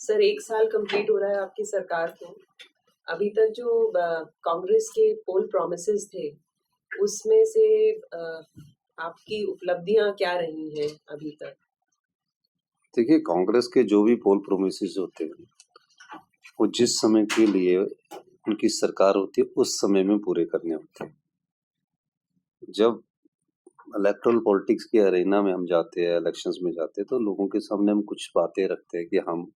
Sir 1 साल complete हो रहा है आपकी सरकार को। अभी तक जो कांग्रेस के पोल प्रॉमिसेस थे, उसमें से आपकी उपलब्धियाँ क्या रही हैं अभी तक? देखिए, कांग्रेस के जो भी पोल प्रोमिसेस होते हैं, वो जिस समय के लिए उनकी सरकार होती है, उस समय में पूरे करने होते हैं। जब इलेक्टोरल पॉलिटिक्स के अरेना में हम जाते हैं, इलेक्शंस में जाते हैं, तो लोगों के सामने हम कुछ बातें रखते हैं कि हम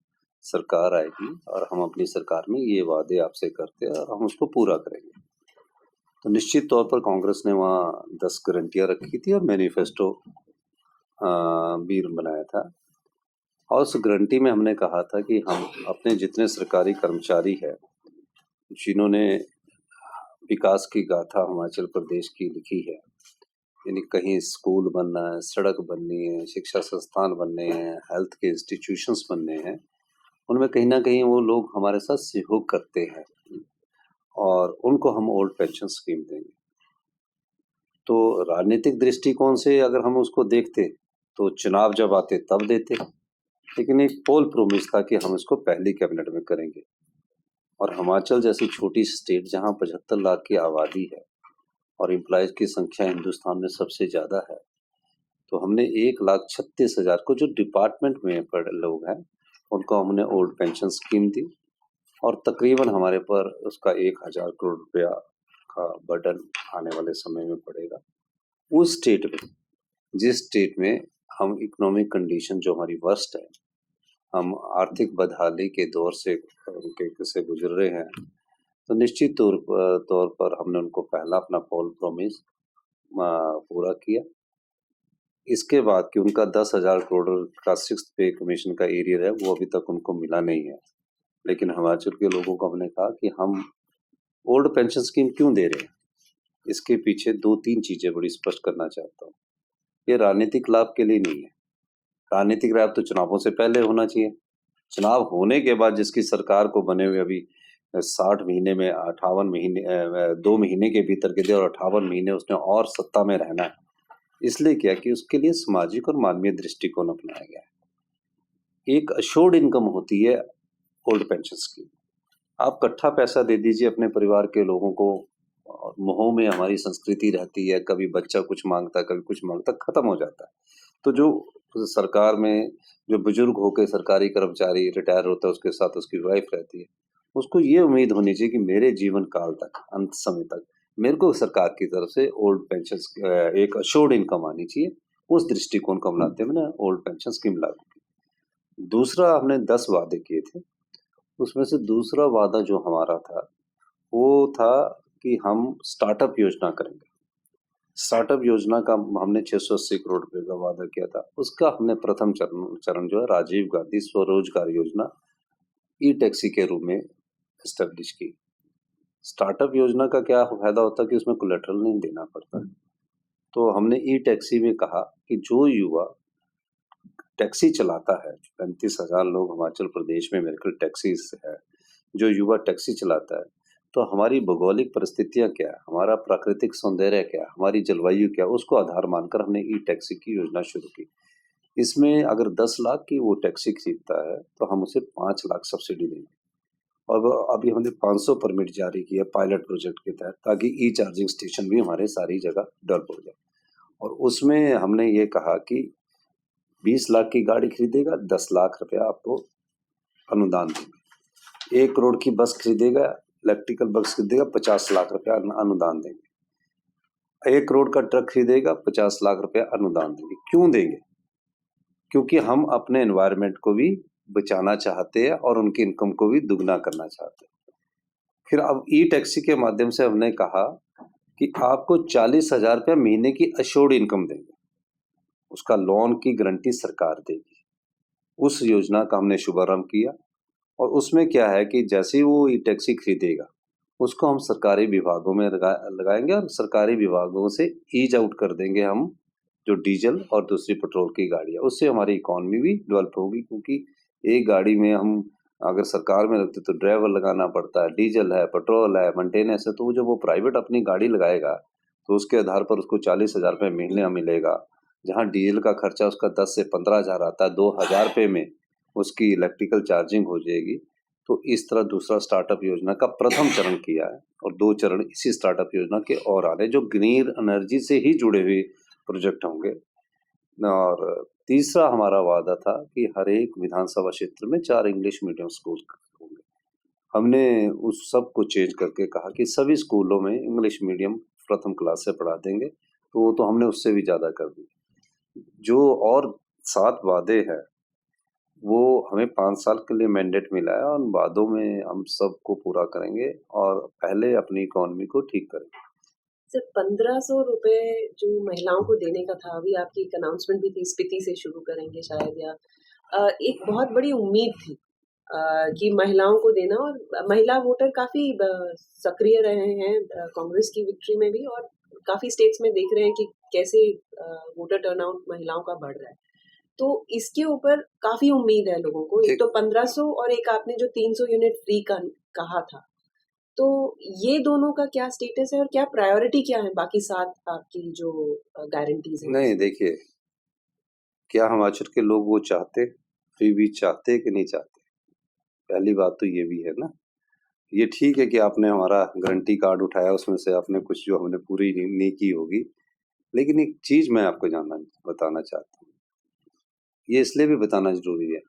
सरकार आएगी और हम अपनी सरकार में ये वादे आपसे करते हैं और हम उसको पूरा करेंगे। तो निश्चित तौर पर कांग्रेस ने वहाँ 10 गारंटियां रखी थी और मैनिफेस्टो भी बनाया था। और उस गारंटी में हमने कहा था कि हम अपने जितने सरकारी कर्मचारी हैं, जिन्होंने विकास की गाथा हिमाचल प्रदेश की लिखी है, यानी कहीं स्कूल बनना है, सड़क बननी है, शिक्षा संस्थान बनने हैं, हेल्थ के इंस्टीट्यूशंस बनने हैं, उनमें कहीं ना कहीं वो लोग हमारे साथ सहयोग करते हैं और उनको हम ओल्ड पेंशन स्कीम देंगे। तो राजनीतिक दृष्टिकोण से अगर हम उसको देखते तो चुनाव जब आते तब देते, लेकिन एक पोल प्रोमिस था कि हम इसको पहली कैबिनेट में करेंगे। और हिमाचल जैसी छोटी स्टेट जहां 75 लाख की आबादी है और एम्प्लॉयज की संख्या हिंदुस्तान में सबसे ज्यादा है, तो हमने 1,36,000 को जो डिपार्टमेंट में पढ़े लोग हैं उनको हमने ओल्ड पेंशन स्कीम दी और तकरीबन हमारे पर उसका 1,000 करोड़ रुपया का बर्डन आने वाले समय में पड़ेगा। उस स्टेट में, जिस स्टेट में हम इकोनॉमिक कंडीशन जो हमारी वर्स्ट है, हम आर्थिक बदहाली के दौर से गुजर रहे हैं, तो निश्चित तौर पर हमने उनको पहला अपना पोल प्रोमिस पूरा किया। इसके बाद कि उनका 10,000 करोड़ का 6th पे कमीशन का एरियर है, वो अभी तक उनको मिला नहीं है। लेकिन हिमाचल के लोगों को हमने कहा कि हम ओल्ड पेंशन स्कीम क्यों दे रहे हैं, इसके पीछे 2-3 चीजें बड़ी स्पष्ट करना चाहता हूँ। ये राजनीतिक लाभ के लिए नहीं है। राजनीतिक लाभ तो चुनावों से पहले होना चाहिए। चुनाव होने के बाद जिसकी सरकार को बने हुए अभी 60 महीने में 58 महीने 2 महीने के भीतर के दिए और 58 महीने उसने और सत्ता में रहना है, इसलिए क्या कि उसके लिए सामाजिक और मानवीय दृष्टिकोण अपनाया गया है। एक अश्योर्ड इनकम होती है ओल्ड पेंशन स्कीम। आप इकट्ठा पैसा दे दीजिए अपने परिवार के लोगों को, और मुंहों में हमारी संस्कृति रहती है, कभी बच्चा कुछ मांगता है, कभी कुछ मांगता, खत्म हो जाता है। तो जो सरकार में जो बुजुर्ग होकर सरकारी कर्मचारी रिटायर होता है, उसके साथ उसकी वाइफ रहती है, उसको ये उम्मीद होनी चाहिए कि मेरे जीवन काल तक, अंत समय तक मेरे को सरकार की तरफ से ओल्ड पेंशन एक अश्योर्ड इनकम आनी चाहिए। उस दृष्टिकोण को अपनाते हुए मैंने ओल्ड पेंशन स्कीम लागू की। दूसरा, हमने 10 वादे किए थे, उसमें से दूसरा वादा जो हमारा था वो था कि हम स्टार्टअप योजना करेंगे। स्टार्टअप योजना का हमने 680 करोड़ रुपए का वादा किया था। उसका हमने प्रथम चरण जो है राजीव गांधी स्वरोजगार योजना ई टैक्सी के रूप में एस्टेब्लिश की। स्टार्टअप योजना का क्या फायदा होता है कि उसमें कोलेटरल नहीं देना पड़ता। तो हमने ई टैक्सी में कहा कि जो युवा टैक्सी चलाता है, 35,000 लोग हिमाचल प्रदेश में मेरे ख्याल टैक्सी है, जो युवा टैक्सी चलाता है, तो हमारी भौगोलिक परिस्थितियां क्या है, हमारा प्राकृतिक सौंदर्य क्या है, हमारी जलवायु क्या है, उसको आधार मानकर हमने ई टैक्सी की योजना शुरू की। इसमें अगर 10 लाख की वो टैक्सी खरीदता है तो हम उसे 5 लाख सब्सिडी देंगे। और अभी हमने 500 परमिट जारी किया पायलट प्रोजेक्ट के तहत, ताकि ई चार्जिंग स्टेशन भी हमारे सारी जगह डेवलप हो जाए। और उसमें हमने ये कहा कि 20 लाख की गाड़ी खरीदेगा 10 लाख रुपया आपको अनुदान देंगे। 1 करोड़ की बस खरीदेगा, इलेक्ट्रिकल बस खरीदेगा, 50 लाख रुपया अनुदान देंगे। 1 करोड़ का ट्रक खरीदेगा, 50 लाख रुपया अनुदान देंगे। क्यों देंगे? क्योंकि हम अपने एनवायरनमेंट को भी बचाना चाहते हैं और उनकी इनकम को भी दुगना करना चाहते हैं। फिर अब ई टैक्सी के माध्यम से हमने कहा कि आपको 40,000 रुपया महीने की अश्योर्ड इनकम देंगे, उसका लोन की गारंटी सरकार देगी। उस योजना का हमने शुभारंभ किया और उसमें क्या है कि जैसे ही वो ई टैक्सी खरीदेगा, उसको हम सरकारी विभागों में लगाएंगे और सरकारी विभागों से ईज आउट कर देंगे हम जो डीजल और दूसरी पेट्रोल की गाड़ियां। उससे हमारी इकोनॉमी भी डेवलप होगी, क्योंकि एक गाड़ी में हम अगर सरकार में रखते तो ड्राइवर लगाना पड़ता है, डीजल है, पेट्रोल है, मेंटेनेंस है। तो जब वो प्राइवेट अपनी गाड़ी लगाएगा तो उसके आधार पर उसको 40,000 रुपये महीने मिलेगा, जहाँ डीजल का खर्चा उसका 10 से 15,000 आता है 2,000 रुपये में। उसकी इलेक्ट्रिकल चार्जिंग हो जाएगी। तो इस तरह दूसरा स्टार्टअप योजना का प्रथम चरण किया है और 2 चरण इसी स्टार्टअप योजना के और आ रहे हैं जो ग्रीन एनर्जी से ही जुड़े हुए प्रोजेक्ट होंगे। और तीसरा हमारा वादा था कि हर एक विधानसभा क्षेत्र में 4 इंग्लिश मीडियम स्कूल होंगे। हमने उस सब को चेंज करके कहा कि सभी स्कूलों में इंग्लिश मीडियम प्रथम क्लास से पढ़ा देंगे, तो वो तो हमने उससे भी ज़्यादा कर दिया। जो और 7 वादे हैं वो हमें 5 साल के लिए मैंडेट मिला है और उन वादों में हम सबको पूरा करेंगे और पहले अपनी इकोनॉमी को ठीक करेंगे। सिर्फ 1500 रुपए जो महिलाओं को देने का था, अभी आपकी एक अनाउंसमेंट भी थी, स्पीति से शुरू करेंगे शायद, या एक बहुत बड़ी उम्मीद थी कि महिलाओं को देना, और महिला वोटर काफी सक्रिय रहे हैं कांग्रेस की विक्ट्री में भी, और काफी स्टेट्स में देख रहे हैं कि कैसे वोटर टर्नआउट महिलाओं का बढ़ रहा है। तो इसके ऊपर काफी उम्मीद है लोगों को। एक तो 1500 और एक आपने जो 300 यूनिट फ्री का कहा था, तो ये दोनों का क्या स्टेटस है और क्या प्रायोरिटी क्या है बाकी 7 आपकी जो गारंटीज हैं? नहीं, देखिए, क्या हिमाचल के लोग वो चाहते, फ्री बीज चाहते कि नहीं चाहते? पहली बात तो ये भी है ना। ये ठीक है कि आपने हमारा गारंटी कार्ड उठाया, उसमें से आपने कुछ जो हमने पूरी नहीं की होगी, लेकिन एक चीज मैं आपको बताना चाहता हूँ। ये इसलिए भी बताना जरूरी है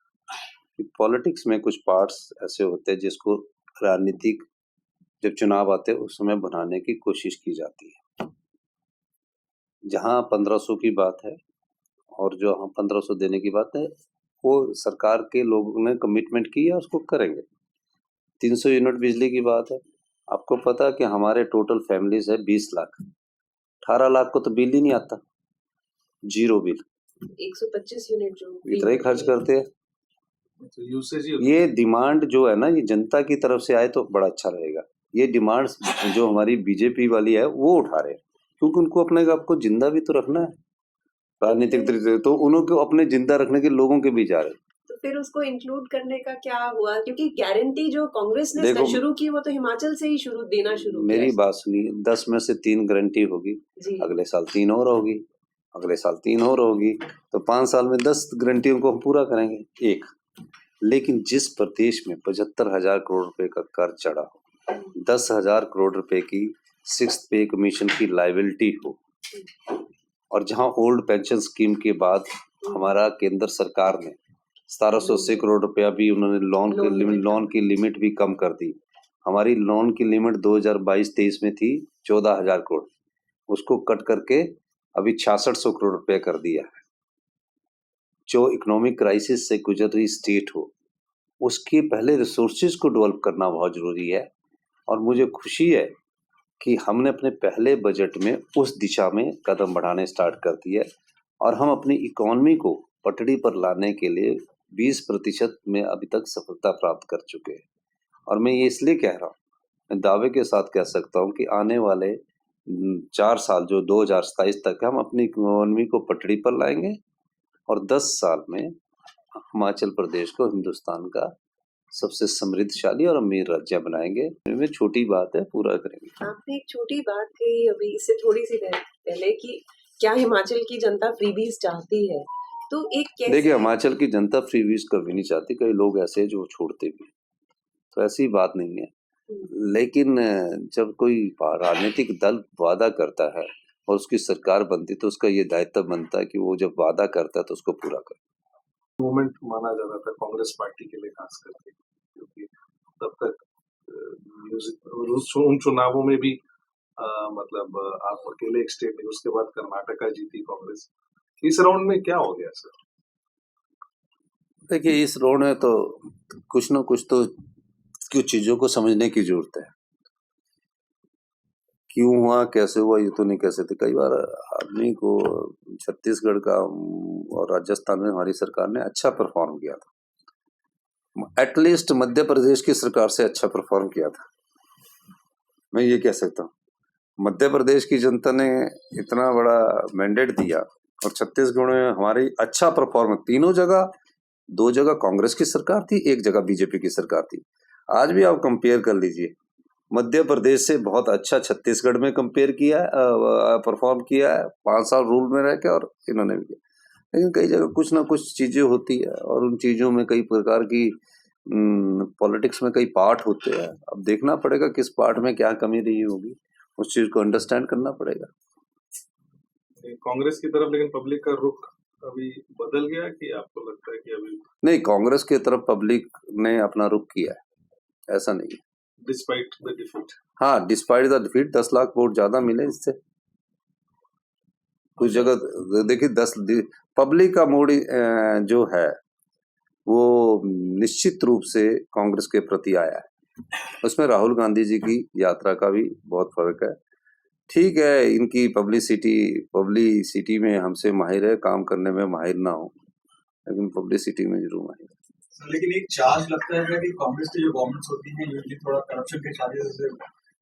कि पॉलिटिक्स में कुछ पार्ट्स ऐसे होते हैं जिसको राजनीतिक जब चुनाव आते हैं उस समय बनाने की कोशिश की जाती है। जहां 1500 की बात है और जो हम 1500 देने की बात है, वो सरकार के लोगों ने कमिटमेंट की है, उसको करेंगे। 300 यूनिट बिजली की बात है, आपको पता है कि हमारे टोटल फैमिलीज है 20 लाख, 18 लाख को तो बिल ही नहीं आता, जीरो बिल। 125 यूनिट जो इतना ही खर्च करते हैं। ये डिमांड जो है ना, ये जनता की तरफ से आए तो बड़ा अच्छा रहेगा। ये डिमांड जो हमारी बीजेपी वाली है वो उठा रहे हैं, क्योंकि उनको अपने आप को जिंदा भी तो रखना है राजनीतिक तरीके, तो उनको अपने जिंदा रखने के लोगों के बीच आ रहे हैं। तो फिर उसको इंक्लूड करने का क्या हुआ? क्योंकि गारंटी जो कांग्रेस ने शुरू की वो तो हिमाचल से ही देना शुरू किया। मेरी बात सुनिए, 10 में से 3 गारंटी होगी, अगले साल 3 और होगी, अगले साल 3 और होगी, तो 5 साल में 10 गारंटियों को हम पूरा करेंगे। एक, लेकिन जिस प्रदेश में 75,000 करोड़ रुपए का कर्ज चढ़ा हो, 10,000 करोड़ रुपए की 6th पे कमीशन की लायबिलिटी हो, और जहां ओल्ड पेंशन स्कीम के बाद हमारा केंद्र सरकार ने 1780 करोड़ रुपया भी उन्होंने लोन की लिमिट भी कम कर दी। हमारी लोन की लिमिट 2022-23 में थी 14,000 करोड़, उसको कट करके अभी 6600 करोड़ रुपया कर दिया है। जो इकोनॉमिक क्राइसिस से गुजर रही स्टेट हो, उसके पहले रिसोर्सेज को डेवलप करना बहुत जरूरी है, और मुझे खुशी है कि हमने अपने पहले बजट में उस दिशा में कदम बढ़ाने स्टार्ट कर दिए, और हम अपनी इकोनॉमी को पटड़ी पर लाने के लिए 20% में अभी तक सफलता प्राप्त कर चुके हैं। और मैं ये इसलिए कह रहा हूँ, मैं दावे के साथ कह सकता हूँ कि आने वाले 4 साल जो 2027 तक हम अपनी इकोनॉमी को पटड़ी पर लाएंगे, और 10 साल में हिमाचल प्रदेश को हिंदुस्तान का सबसे समृद्धशाली और अमीर राज्य बनाएंगे। में छोटी बात है, पूरा करेंगे। आपने एक छोटी बात कही अभी इससे थोड़ी सी पहले कि क्या हिमाचल की जनता फ्रीबीज चाहती है, तो एक कैसे? देखिए, हिमाचल की जनता फ्रीबीज कभी नहीं चाहती, कई लोग ऐसे हैं जो छोड़ते भी, तो ऐसी बात नहीं है। लेकिन जब कोई राजनीतिक दल वादा करता है और उसकी सरकार बनती, तो उसका ये दायित्व बनता है कि वो जब वादा करता है तो उसको पूरा करे। मूवमेंट माना जाता था कांग्रेस पार्टी के लिए खास करके, क्योंकि तब तक उन चुनावों में भी मतलब आप अकेले एक स्टेट है, उसके बाद कर्नाटका जीती कांग्रेस। इस राउंड में क्या हो गया सर? देखिए, इस राउंड में तो कुछ ना कुछ तो कुछ चीजों को समझने की जरूरत है। क्यों हुआ, कैसे हुआ, ये तो नहीं कह सकते। कई बार आदमी को छत्तीसगढ़ का और राजस्थान में हमारी सरकार ने अच्छा परफॉर्म किया था, एटलीस्ट मध्य प्रदेश की सरकार से अच्छा परफॉर्म किया था, मैं ये कह सकता हूँ। मध्य प्रदेश की जनता ने इतना बड़ा मैंडेट दिया, और छत्तीसगढ़ में हमारी अच्छा परफॉर्मेंस, तीनों जगह, 2 जगह कांग्रेस की सरकार थी, 1 जगह बीजेपी की सरकार थी। आज भी आप कंपेयर कर लीजिए, मध्य प्रदेश से बहुत अच्छा छत्तीसगढ़ में कंपेयर किया है, परफॉर्म किया है 5 साल रूल में रह के, और इन्होंने भी किया। लेकिन कई जगह कुछ ना कुछ चीजें होती है और उन चीजों में कई प्रकार की पॉलिटिक्स में कई पार्ट होते हैं। अब देखना पड़ेगा किस पार्ट में क्या कमी रही होगी, उस चीज को अंडरस्टैंड करना पड़ेगा। कांग्रेस की तरफ लेकिन पब्लिक का रुख अभी बदल गया कि आपको लगता है कि अभी? नहीं, कांग्रेस की तरफ पब्लिक ने अपना रुख किया है, ऐसा नहीं है। Despite the defeat? हाँ, despite the defeat 10 lakh vote ज्यादा मिले इससे। कुछ जगह देखिए पब्लिक का मूड जो है वो निश्चित रूप से कांग्रेस के प्रति आया है। उसमें राहुल गांधी जी की यात्रा का भी बहुत फर्क है। ठीक है, इनकी पब्लिसिटी में हमसे माहिर है, काम करने में माहिर ना हो, लेकिन पब्लिसिटी में जरूर माहिर है। लेकिन एक चार्ज लगता है कि कांग्रेस की जो गवर्नमेंट्स होती हैं यूजुअली थोड़ा करप्शन के चार्जेस से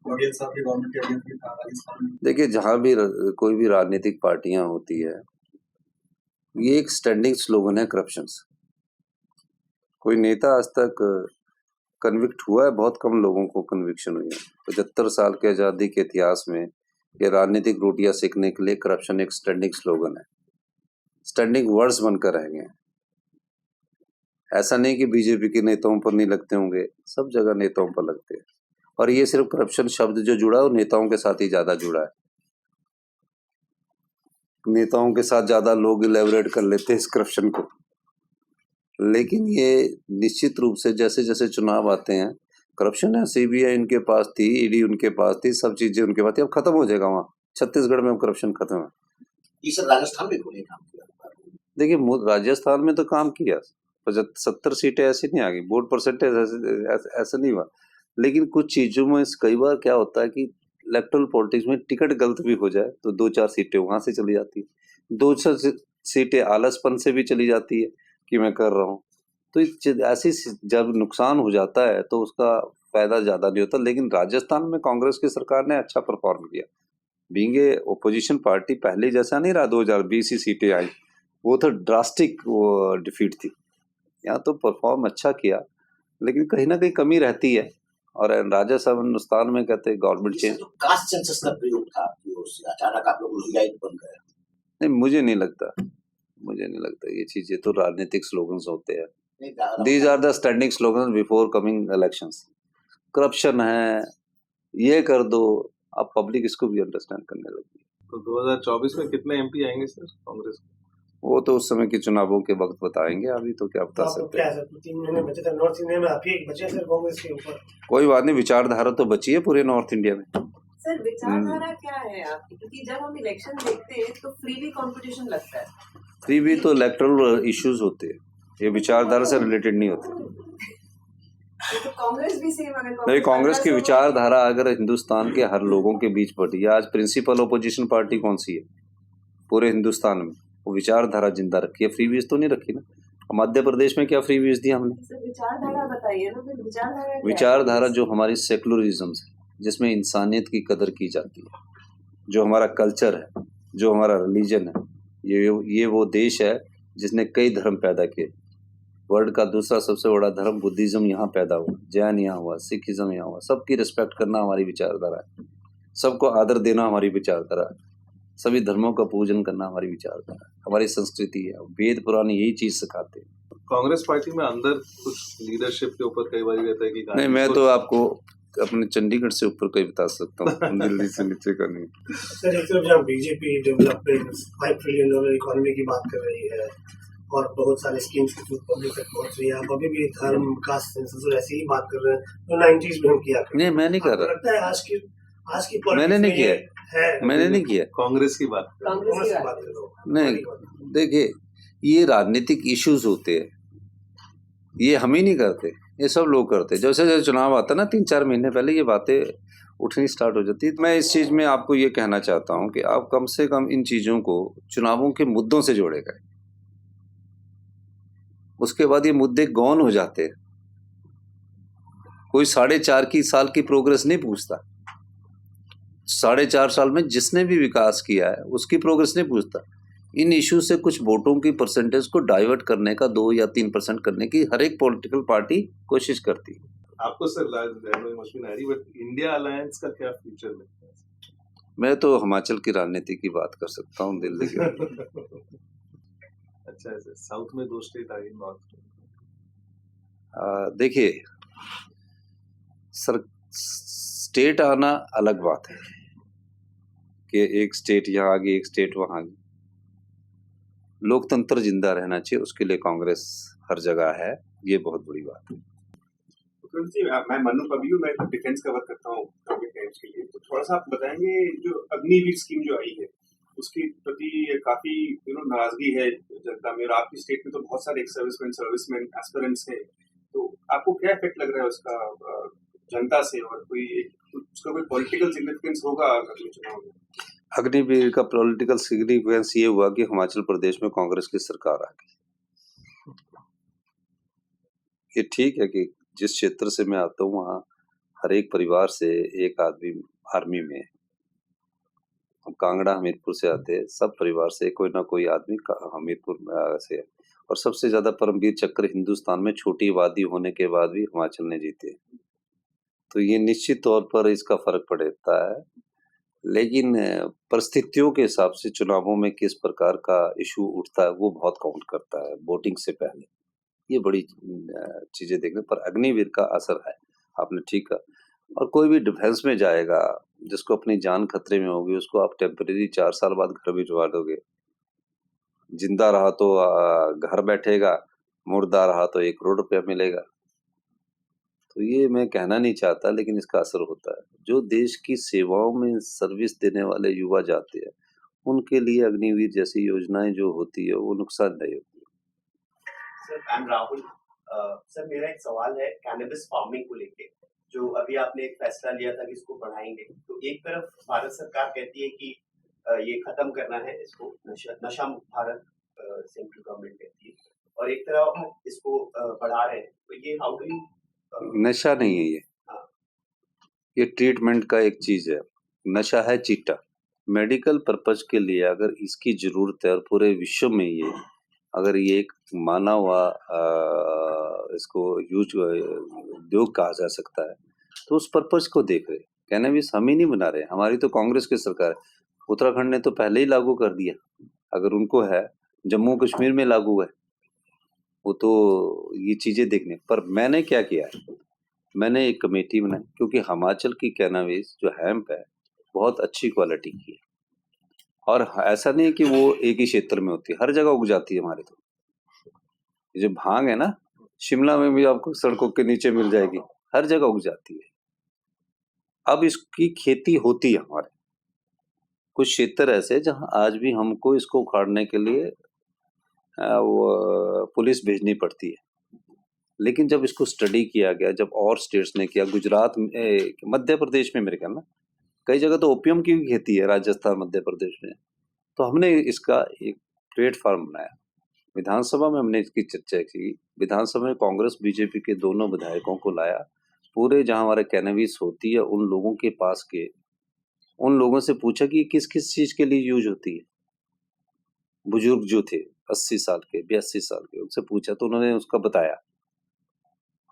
बघेल साहब की गवर्नमेंट के अगेंस्ट भी था राजस्थान में। देखिए, जहां भी कोई भी राजनीतिक पार्टियां होती है, ये एक स्टैंडिंग स्लोगन है करप्शन। कोई नेता आज तक कन्विक्ट हुआ है? बहुत कम लोगों को कन्विक्शन हुई है। 75 साल के आजादी के इतिहास में ये राजनीतिक रोटियां सेकने के लिए करप्शन एक स्टैंडिंग स्लोगन है, स्टैंडिंग वर्ड्स बनकर रह गए। ऐसा नहीं कि बीजेपी के नेताओं पर नहीं लगते होंगे, सब जगह नेताओं पर लगते हैं। और ये सिर्फ करप्शन शब्द जो जुड़ा है वो नेताओं के साथ ही ज्यादा जुड़ा है। नेताओं के साथ ज्यादा लोग इलेबोरेट कर लेते हैं इस करप्शन को, लेकिन ये निश्चित रूप से जैसे जैसे चुनाव आते हैं, करप्शन है, सीबीआई इनके पास थी, ईडी उनके पास थी, सब चीजें उनके पास थी, अब खत्म हो जाएगा। वहाँ छत्तीसगढ़ में अब करप्शन खत्म है। ये सब राजस्थान में क्यों नहीं काम किया? देखिए, राजस्थान में तो काम किया, 70 सीटें ऐसी नहीं आ गई, वोट परसेंटेज ऐसा नहीं हुआ, लेकिन कुछ चीजों में कई बार क्या होता है कि इलेक्टोरल पॉलिटिक्स में टिकट गलत भी हो जाए तो 2-4 सीटें वहां से चली जाती है, 2-4 सीटें आलसपन से भी चली जाती है कि मैं कर रहा हूँ। तो ऐसी जब नुकसान हो जाता है तो उसका फायदा ज्यादा नहीं होता। लेकिन राजस्थान में कांग्रेस की सरकार ने अच्छा परफॉर्म किया, बीइंग ए ओपोजिशन पार्टी। पहले जैसा नहीं रहा 2020 ही सीटें आई, वो तो ड्रास्टिक डिफीट थी। यहाँ तो परफॉर्म अच्छा किया, लेकिन कहीं ना कहीं कमी रहती है। और राजस्थान हिंदुस्तान में कहते हैं गवर्नमेंट चेंज, कास्ट सेंसस का प्रयोग था कि अचानक आप लोग लोहियाइत बन गए। नहीं, मुझे नहीं लगता ये चीजें तो राजनीतिक स्लोगन्स होते हैं। These are the standing slogans before coming elections. Corruption है, ये कर दो, अब पब्लिक इसको भी अंडरस्टैंड करने लगी। तो 2024 में कितने एमपी आएंगे सर कांग्रेस? वो तो उस समय के चुनावों के वक्त बताएंगे, अभी तो क्या बता सकते हैं। 3 महीने बचे थे नॉर्थ इंडिया में, आप ही एक बचे सर कांग्रेस के ऊपर। कोई बात नहीं, विचारधारा तो बची है पूरे नॉर्थ इंडिया में। सर विचारधारा क्या है आपकी? क्योंकि जब हम इलेक्शन देखते हैं तो फ्रीली कंपटीशन लगता है। फ्री भी तो इलेक्टोरल इश्यूज होते हैं, ये विचारधारा से रिलेटेड नहीं होते। तो कांग्रेस भी सेम, अगर नहीं, कांग्रेस की विचारधारा अगर हिंदुस्तान के हर लोगों के बीच बटी है, आज प्रिंसिपल ओपोजिशन पार्टी कौन सी है पूरे हिंदुस्तान में? वो विचारधारा जिंदा रखी है, फ्री बीज तो नहीं रखी ना। मध्य प्रदेश में क्या फ्री बीज दिया हमने? विचारधारा बताइए ना, फिर विचारधारा जो हमारी सेकुलरिज्म है, जिसमें इंसानियत की कदर की जाती है, जो हमारा कल्चर है, जो हमारा रिलीजन है, ये वो देश है जिसने कई धर्म पैदा किए। वर्ल्ड का दूसरा सबसे बड़ा धर्म बुद्धिज्म यहाँ पैदा हुआ, जैन यहाँ हुआ, सिखिज्म यहाँ हुआ। सबकी रिस्पेक्ट करना हमारी विचारधारा है, सबको आदर देना हमारी विचारधारा है, सभी धर्मों का पूजन करना हमारी विचारधारा है, हमारी संस्कृति है। वेद पुराण यही चीज सिखाते हैं। कांग्रेस पार्टी में अंदर कुछ लीडरशिप के ऊपर कई बार रहता है कि नहीं, मैं तो आपको अपने चंडीगढ़ से ऊपर का ही बता सकता हूँ, दिल्ली से नीचे का नहीं। सर एक तरफ जहाँ बीजेपी डेवलपमेंट $5 ट्रिलियन इकोनॉमी की बात कर रही है और बहुत सारे स्कीम्स के थ्रू पब्लिक तक पहुंच रही है, आप अभी भी धर्म कास्ट सेंसस और ऐसी ही बात कर रहे हैं तो 90s में हम किया करते। नहीं, मैं नहीं कर रहा। लगता है आज की मैंने नहीं किया है, मैंने नहीं किया। कांग्रेस की बात कर कांग्रेस की बात कर रहा हूं। नहीं, देखिए, ये राजनीतिक इश्यूज होते हैं, ये हम ही नहीं करते, ये सब लोग करते हैं। जैसे जैसे चुनाव आता है ना, 3-4 महीने पहले ये बातें उठनी स्टार्ट हो जाती है। मैं इस चीज में आपको ये कहना चाहता हूँ कि आप कम से कम इन चीजों को चुनावों के मुद्दों से जोड़े गए, उसके बाद ये मुद्दे गौन हो जाते हैं। कोई 4.5 साल की प्रोग्रेस नहीं पूछता, 4.5 साल में जिसने भी विकास किया है उसकी प्रोग्रेस नहीं पूछता। इन इश्यू से कुछ वोटों की परसेंटेज को डाइवर्ट करने का 2 या 3% करने की हर एक पॉलिटिकल पार्टी कोशिश करती है। आपको सर मशीन आ रही, बट इंडिया अलायंस का क्या फ्यूचर लगता है? मैं तो हिमाचल की राजनीति की बात कर सकता हूँ, दिल्ली की। अच्छा ऐसे साउथ में 2 स्टेट आई, नॉर्थ में। देखिए सर, स्टेट आना अलग बात है कि एक स्टेट यहाँ आ गई, एक स्टेट वहाँ आ गई। लोकतंत्र जिंदा रहना चाहिए, उसके लिए कांग्रेस हर जगह है, ये बहुत बड़ी बात है। विक्रम जी, मैं मनु पबियो, मैं डिफेंस कवर करता हूँ काफी टाइम्स के लिए। तो थोड़ा सा आप बताएंगे, जो अग्निवीर स्कीम जो आई है उसके प्रति काफी नाराजगी है जनता में, और आपकी स्टेट में तो बहुत सारे सर्विसमैन एस्पिरेंट्स हैं, तो आपको क्या इफेक्ट लग रहा है उसका जनता से, और उसका कोई पॉलिटिकल सिग्निफिकेंस होगा अगले चुनाव में? अग्निवीर का पॉलिटिकल सिग्निफिकेंस ये हुआ कि हिमाचल प्रदेश में कांग्रेस की सरकार आ गई। ये ठीक है कि जिस क्षेत्र से मैं आता हूँ वहाँ हर एक परिवार से एक आदमी आर्मी में है। हम कांगड़ा हमीरपुर से आते हैं, सब परिवार से कोई ना कोई आदमी हमीरपुर से है। और सबसे ज्यादा परमवीर चक्र हिंदुस्तान में छोटी आबादी होने के बाद भी हिमाचल ने जीते। तो ये निश्चित तौर पर इसका फर्क पड़ता है, लेकिन परिस्थितियों के हिसाब से चुनावों में किस प्रकार का इशू उठता है वो बहुत काउंट करता है वोटिंग से पहले। ये बड़ी चीजें देखने पर अग्निवीर का असर है, आपने ठीक कहा। और कोई भी डिफेंस में जाएगा जिसको अपनी जान खतरे में होगी, उसको आप टेम्परेरी 4 साल बाद घर भिजवा दोगे। जिंदा रहा तो घर बैठेगा, मुर्दा रहा तो 1 करोड़ रुपया मिलेगा। तो ये मैं कहना नहीं चाहता, लेकिन इसका असर होता है। जो देश की सेवाओं में सर्विस देने वाले युवा जाते हैं, उनके लिए अग्निवीर जैसी योजनाएं जो होती है वो नुकसानदायक होती है। Sir, I am Rahul. Sir, मेरा एक सवाल है कैनबिस फार्मिंग को लेके, जो अभी आपने एक फैसला लिया था कि इसको बढ़ाएंगे। तो एक तरफ भारत सरकार कहती है कि ये खत्म करना है, इसको नशा मुक्त भारत सेंट्रल गवर्नमेंट कहती है, और एक तरफ इसको बढ़ा रहे हैं। तो ये हाउ डू यू? नशा नहीं है ये ट्रीटमेंट का एक चीज है। नशा है चीटा। मेडिकल पर्पज के लिए अगर इसकी जरूरत है और पूरे विश्व में ये अगर ये एक माना हुआ इसको यूज उद्योग कहा जा सकता है, तो उस पर्पज को देख रहे। कैनबिस हम ही नहीं बना रहे, हमारी तो कांग्रेस की सरकार है। उत्तराखंड ने तो पहले ही लागू कर दिया, अगर उनको है। जम्मू कश्मीर में लागू है, वो तो ये चीजें देखने। पर मैंने क्या किया है, मैंने एक कमेटी बनाई, क्योंकि हिमाचल की कैनबिस जो हैम्प है बहुत अच्छी क्वालिटी की है, और ऐसा नहीं है कि वो एक ही क्षेत्र में होती है, हर जगह उग जाती है हमारे। तो जो भांग है ना, शिमला में भी आपको सड़कों के नीचे मिल जाएगी, हर जगह उग जाती है। अब इसकी खेती होती है हमारे कुछ क्षेत्र ऐसे जहां आज भी हमको इसको उखाड़ने के लिए पुलिस भेजनी पड़ती है। लेकिन जब इसको स्टडी किया गया, जब और स्टेट्स ने किया, गुजरात में, मध्य प्रदेश में मेरे ख्याल में कई जगह तो ओपियम की भी खेती है, राजस्थान मध्य प्रदेश में। तो हमने इसका एक प्लेटफॉर्म बनाया, विधानसभा में हमने इसकी चर्चा की। विधानसभा में कांग्रेस बीजेपी के दोनों विधायकों को लाया, पूरे जहां हमारे कैनबिस होती है उन लोगों के पास के, उन लोगों से पूछा कि किस किस चीज के लिए यूज होती है। बुजुर्ग जो थे 80 साल के, 82 साल के, उनसे पूछा तो उन्होंने उसका बताया।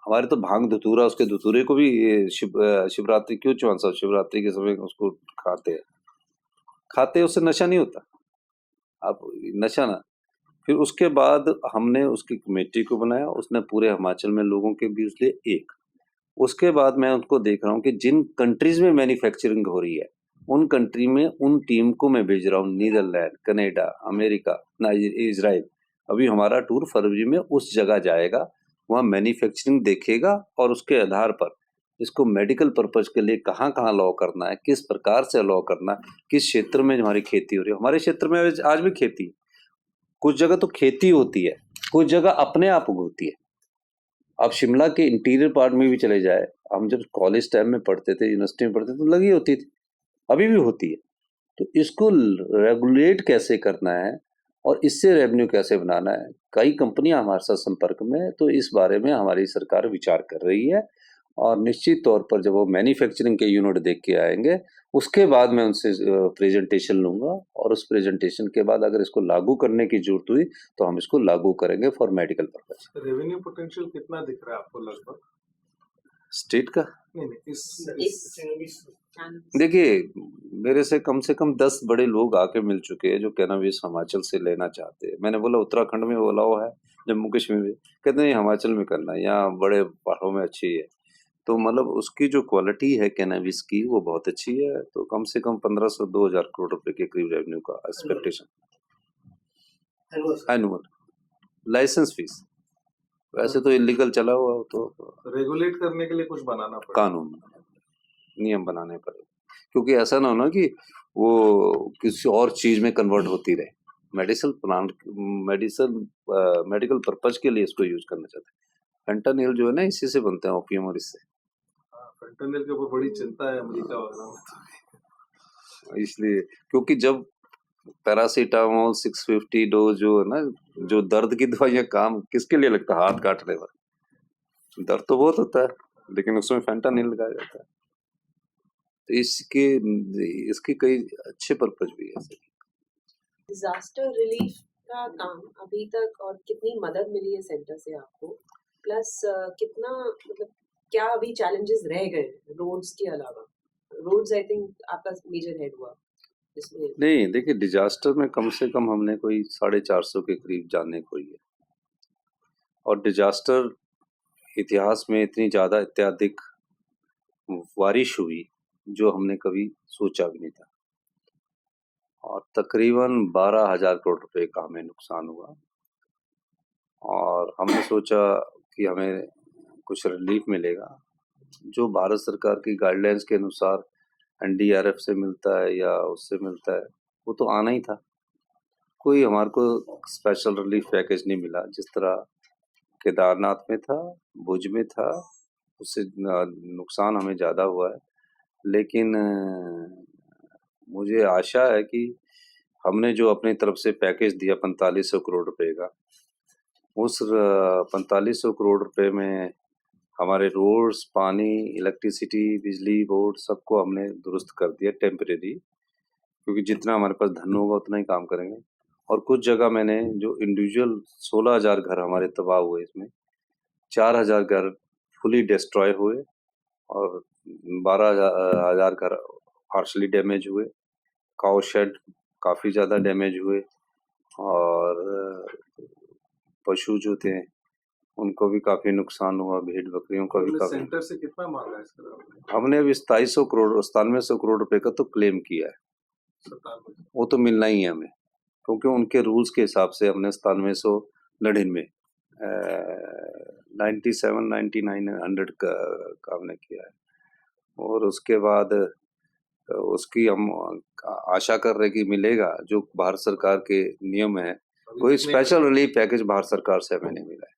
हमारे तो भांग धतूरा, उसके धतूरे को भी शिवरात्रि, क्यों चौहान साहब, शिवरात्रि के समय उसको खाते उससे नशा नहीं होता, आप नशा ना। फिर उसके बाद हमने उसकी कमेटी को बनाया, उसने पूरे हिमाचल में लोगों के बीच लिए एक। उसके बाद मैं उनको देख रहा हूँ कि जिन कंट्रीज में मैन्युफैक्चरिंग हो रही है, उन कंट्री में उन टीम को मैं भेज रहा हूँ, नीदरलैंड, कनाडा, अमेरिका, इजराइल। अभी हमारा टूर फरवरी में उस जगह जाएगा, वहाँ मैन्युफैक्चरिंग देखेगा और उसके आधार पर इसको मेडिकल पर्पज के लिए कहाँ कहाँ लॉ करना है, किस प्रकार से लॉ करना है, किस क्षेत्र में हमारी खेती हो रही है। हमारे क्षेत्र में आज भी खेती, कुछ जगह तो खेती होती है, कुछ जगह अपने आप उगती है। आप शिमला के इंटीरियर पार्ट में भी चले जाए, हम जब कॉलेज टाइम में पढ़ते थे, यूनिवर्सिटी में पढ़ते थे, तो लगी होती थी, अभी भी होती है। तो इसको रेगुलेट कैसे करना है और इससे रेवेन्यू कैसे बनाना है, कई कंपनियां हमारे साथ संपर्क में है। तो इस बारे में हमारी सरकार विचार कर रही है, और निश्चित तौर पर जब वो मैन्युफैक्चरिंग के यूनिट देख के आएंगे, उसके बाद मैं उनसे प्रेजेंटेशन लूंगा, और उस प्रेजेंटेशन के बाद अगर इसको लागू करने की जरूरत हुई तो हम इसको लागू करेंगे for medical purpose. Revenue potential कितना दिख रहा है आपको लगभग स्टेट का? नहीं, इस cannabis? देखिए, मेरे से कम 10 बड़े लोग आके मिल चुके हैं जो कैनबिस हिमाचल से लेना चाहते हैं। मैंने बोला उत्तराखंड में बोला हुआ है, जम्मू कश्मीर में, कहते नहीं हिमाचल में करना है, यहाँ बड़े पहाड़ों में अच्छी है। तो मतलब उसकी जो क्वालिटी है कैनबिस की वो बहुत अच्छी है, तो कम से कम 1500 से 2000 करोड़ रुपए के करीब रेवेन्यू का एक्सपेक्टेशन एनुअल। लाइसेंस फीस वैसे तो इलीगल चला हुआ हो तो रेगुलेट करने के लिए कुछ बनाना पड़ेगा। कानून नियम बनाने पड़े, क्योंकि ऐसा ना हो ना कि वो किसी और चीज में कन्वर्ट होती रहे। मेडिसिन प्लांट मेडिकल पर्पज के लिए इसको यूज करना चाहते हैं। फेंटानिल जो है ना इसी से बनते हैं, ओपियम, और इससे फेंटानिल के ऊपर बड़ी चिंता है अमेरिका वगैरह में। इसलिए क्योंकि जब पैरासीटामोल 650 डोज जो है ना, जो दर्द की दवाइयाँ काम किसके लिए लगता है? हाथ काटने पर दर्द तो बहुत होता है, लेकिन उसमें फेंटानिल लगाया जाता है। तो इसके कई अच्छे पर्पज भी है। डिजास्टर रिलीफ का काम अभी तक और कितनी मदद मिली है सेंटर से आपको, प्लस कितना मतलब क्या अभी चैलेंजेस रह गए रोड्स के अलावा? रोड्स आई थिंक आपका मेजर हेड हुआ इसमें। नहीं, देखिए डिजास्टर में कम से कम हमने कोई 450 के करीब जाने को ही है, और डिजास्टर इतिहास में इतनी ज्यादा अत्यधिक बारिश हुई जो हमने कभी सोचा भी नहीं था, और तकरीबन 12,000 करोड़ रुपए का हमें नुकसान हुआ। और हमने सोचा कि हमें कुछ रिलीफ मिलेगा जो भारत सरकार की गाइडलाइंस के अनुसार एनडीआरएफ से मिलता है या उससे मिलता है, वो तो आना ही था। कोई हमारे को स्पेशल रिलीफ पैकेज नहीं मिला, जिस तरह केदारनाथ में था, भुज में था, उससे नुकसान हमें ज़्यादा हुआ है। लेकिन मुझे आशा है कि हमने जो अपनी तरफ से पैकेज दिया 4500 करोड़ रुपए का, उस 4500 करोड़ रुपए में हमारे रोड्स, पानी, इलेक्ट्रिसिटी, बिजली बोर्ड सबको हमने दुरुस्त कर दिया टेम्परेरी, क्योंकि जितना हमारे पास धन होगा उतना ही काम करेंगे। और कुछ जगह मैंने जो इंडिविजुअल 16,000 घर हमारे तबाह हुए, इसमें 4,000 घर फुली डिस्ट्रॉय हुए और 12,000 घर पार्शली डैमेज हुए। काउ शेड काफ़ी ज़्यादा डैमेज हुए, और पशु जो थे उनको भी काफ़ी नुकसान हुआ, भेड़ बकरियों का भी काफ़ी। सेंटर से कितना मांगा है इसका? हमने अभी 9700 करोड़ रुपए का तो क्लेम किया है, 97। वो तो मिलना ही है हमें, क्योंकि उनके रूल्स के हिसाब से हमने 9799 99 का हमने किया है। और उसके बाद उसकी हम आशा कर रहे कि मिलेगा, जो भारत सरकार के नियम है। कोई स्पेशल रिलीफ पैकेज भारत सरकार से हमें नहीं मिला है।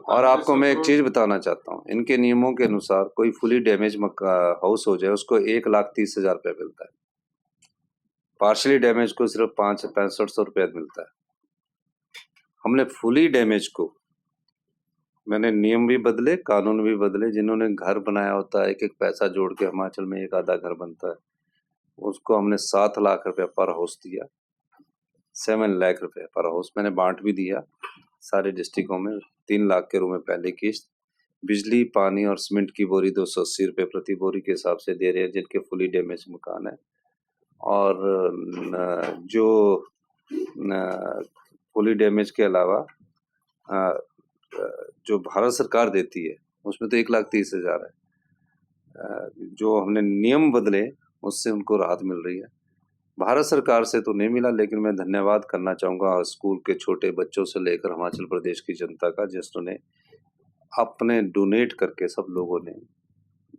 और आपको मैं एक चीज बताना चाहता हूँ, इनके नियमों के अनुसार कोई फुली डैमेज हाउस हो जाए उसको 1,30,000 रुपये मिलता है, पार्शली डैमेज को सिर्फ 6500 रुपये मिलता है। हमने फुली डैमेज को, मैंने नियम भी बदले, कानून भी बदले। जिन्होंने घर बनाया होता है, एक एक पैसा जोड़ के हिमाचल में एक आधा घर बनता है, उसको हमने 7 लाख रुपए पर हाउस दिया, 7 लाख रुपए पर हाउस। मैंने बांट भी दिया सारे डिस्ट्रिक्टों में, 3 लाख के रूप में पहले किस्त। बिजली, पानी और सीमेंट की बोरी 280 रुपये प्रति बोरी के हिसाब से दे रहे हैं जिनके फुली डैमेज मकान है। और जो फुली डैमेज के अलावा जो भारत सरकार देती है उसमें तो 1,30,000 है। जो हमने नियम बदले उससे उनको राहत मिल रही है। भारत सरकार से तो नहीं मिला, लेकिन मैं धन्यवाद करना चाहूँगा स्कूल के छोटे बच्चों से लेकर हिमाचल प्रदेश की जनता का, जिन्होंने अपने डोनेट करके, सब लोगों ने,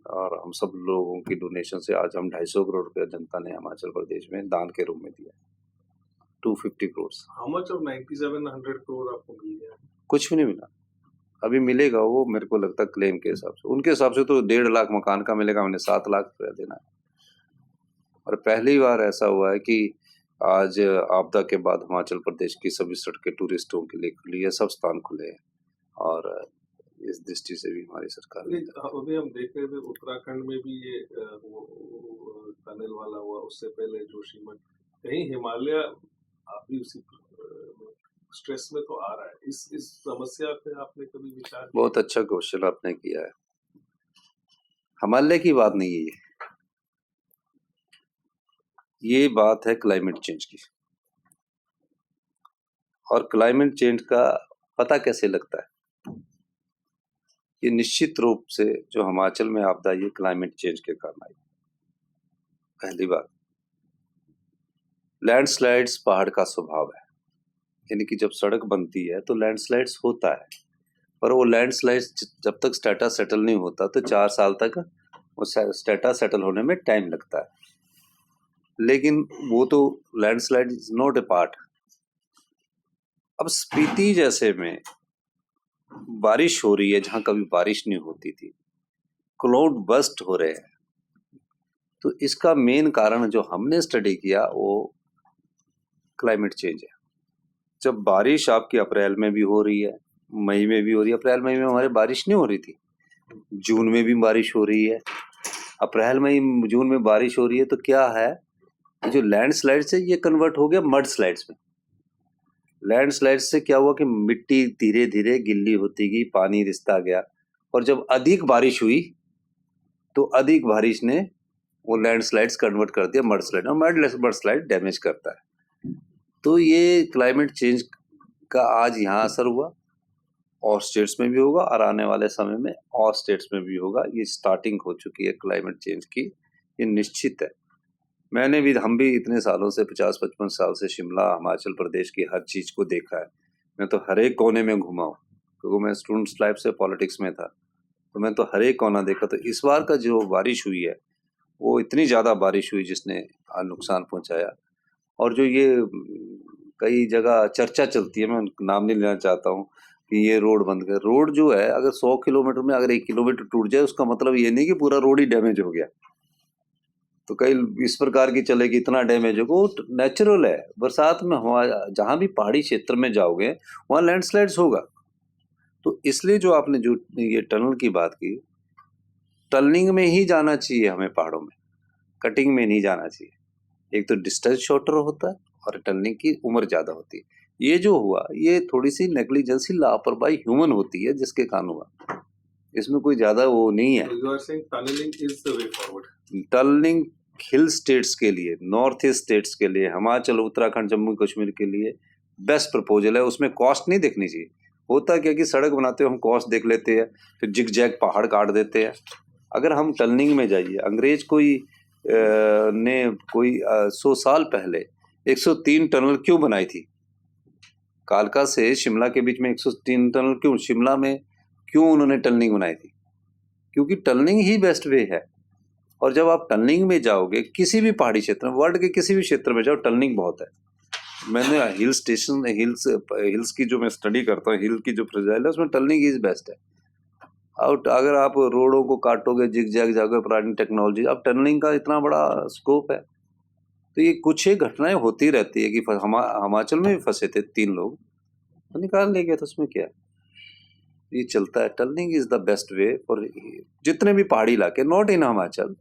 और हम सब लोगों की डोनेशन से आज हम 250 करोड़ रुपया जनता ने हिमाचल प्रदेश में दान के रूप में दिया। 250 crore. How much of 9700 crore आपको मिल गया? कुछ भी नहीं मिला, अभी मिलेगा वो मेरे को लगता है क्लेम के हिसाब से। उनके हिसाब से तो 1.5 लाख मकान का मिलेगा, हमने 7 लाख रुपया देना है। और पहली बार ऐसा हुआ है कि आज आपदा के बाद हिमाचल प्रदेश की सभी सड़कें टूरिस्टों के लिए खुली है, सब स्थान खुले हैं, और इस दृष्टि से भी हमारी सरकार ने। अभी हम देख रहे थे उत्तराखंड में भी ये टनल वाला हुआ, उससे पहले जोशीमठ, कहीं हिमालय अभी उसी स्ट्रेस में तो आ रहा है। इस समस्या पे आपने कभी विचार किया? बहुत अच्छा क्वेश्चन आपने किया है। हिमालय की बात नहीं है ये बात है क्लाइमेट चेंज की। और क्लाइमेट चेंज का पता कैसे लगता है? ये निश्चित रूप से जो हिमाचल में आपदा ये क्लाइमेट चेंज के कारण आई। पहली बात, लैंडस्लाइड्स पहाड़ का स्वभाव है, यानी कि जब सड़क बनती है तो लैंडस्लाइड्स होता है, पर वो लैंडस्लाइड्स जब तक स्टेटा सेटल नहीं होता तो 4 साल तक वो स्टेटा सेटल होने में टाइम लगता है। लेकिन वो तो landslide is not a part. अब स्पीति जैसे में बारिश हो रही है जहां कभी बारिश नहीं होती थी, क्लाउड बस्ट हो रहे हैं, तो इसका मेन कारण जो हमने स्टडी किया वो क्लाइमेट चेंज है। जब बारिश आपकी अप्रैल में भी हो रही है, मई में भी हो रही है, अप्रैल मई में हमारे बारिश नहीं हो रही थी, जून में भी बारिश हो रही है, अप्रैल मई जून में बारिश हो रही है, तो क्या है जो लैंडस्लाइड्स है ये कन्वर्ट हो गया मड स्लाइड्स में। लैंडस्लाइड्स से क्या हुआ कि मिट्टी धीरे धीरे गिल्ली होती गई, पानी रिसता गया, और जब अधिक बारिश हुई तो अधिक बारिश ने वो लैंडस्लाइड्स कन्वर्ट कर दिया मड स्लाइड, और मड स्लाइड डैमेज करता है। तो ये क्लाइमेट चेंज का आज यहाँ असर हुआ, और स्टेट्स में भी होगा, और आने वाले समय में और स्टेट्स में भी होगा। ये स्टार्टिंग हो चुकी है क्लाइमेट चेंज की, ये निश्चित है। हम भी इतने सालों से 50-55 साल से शिमला, हिमाचल प्रदेश की हर चीज को देखा है। मैं तो हर एक कोने में घुमा हूँ, क्योंकि मैं स्टूडेंट्स लाइफ से पॉलिटिक्स में था, तो मैं तो हर एक कोना देखा। तो इस बार का जो बारिश हुई है वो इतनी ज़्यादा बारिश हुई जिसने नुकसान पहुंचाया। और जो ये कई जगह चर्चा चलती है, मैं नाम नहीं लेना चाहता हूँ, कि ये रोड बंद कर, रोड जो है अगर 100 किलोमीटर में अगर 1 किलोमीटर टूट जाए उसका मतलब ये नहीं कि पूरा रोड ही डैमेज हो गया। तो कई इस प्रकार की चलेगी, इतना डैमेज होगा, वो नेचुरल है। बरसात में जहां भी पहाड़ी क्षेत्र में जाओगे वहां लैंडस्लाइड्स होगा। तो इसलिए जो आपने जो ये टनल की बात की, टनलिंग में ही जाना चाहिए हमें पहाड़ों में, कटिंग में नहीं जाना चाहिए। एक तो डिस्टेंस शॉर्टर होता है और टनलिंग की उम्र ज्यादा होती है। ये जो हुआ ये थोड़ी सी नेग्लिजेंसी, लापरवाही ह्यूमन होती है जिसके कारण हुआ, इसमें कोई ज्यादा वो नहीं है। टनलिंग हिल स्टेट्स के लिए, नॉर्थ ईस्ट स्टेट्स के लिए, हिमाचल, उत्तराखंड, जम्मू कश्मीर के लिए बेस्ट प्रपोजल है। उसमें कॉस्ट नहीं देखनी चाहिए। होता क्या कि सड़क बनाते हो हम कॉस्ट देख लेते हैं, फिर जिग जैग पहाड़ काट देते हैं। अगर हम टनलिंग में जाइए, अंग्रेज ने कोई 100 साल पहले 103 टनल क्यों बनाई थी? कालका से शिमला के बीच में 103 टनल क्यों? शिमला में क्यों उन्होंने टनलिंग बनाई थी? क्योंकि टनलिंग ही बेस्ट वे है। और जब आप टनलिंग में जाओगे किसी भी पहाड़ी क्षेत्र में, वर्ल्ड के किसी भी क्षेत्र में जाओ, टनलिंग बहुत है। मैंने हिल स्टेशन, हिल्स की जो मैं स्टडी करता हूँ, हिल की जो फ्रेजाइल है उसमें टनलिंग इज बेस्ट है। और अगर आप रोडों को काटोगे, जिग जैग जाओगे, पुरानी टेक्नोलॉजी, अब टनलिंग का इतना बड़ा स्कोप है। तो ये कुछ ही घटनाएं होती रहती है कि हिमाचल में भी फंसे थे 3 लोग, तो निकाल ले गए, तो उसमें क्या, ये चलता है। Tunnelling is the best way for जितने भी पहाड़ी इलाके, not in Himachal,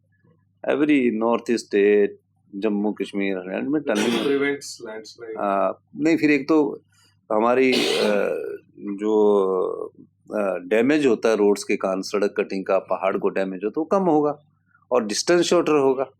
every north east state, Jammu Kashmir, Haryana में टनलिंग प्रिवेंट्स लैंडस्लाइड। नहीं, फिर एक तो हमारी जो डैमेज होता है रोड्स के कारण, सड़क कटिंग का, पहाड़ को डैमेज हो तो कम होगा, और डिस्टेंस शॉर्टर होगा।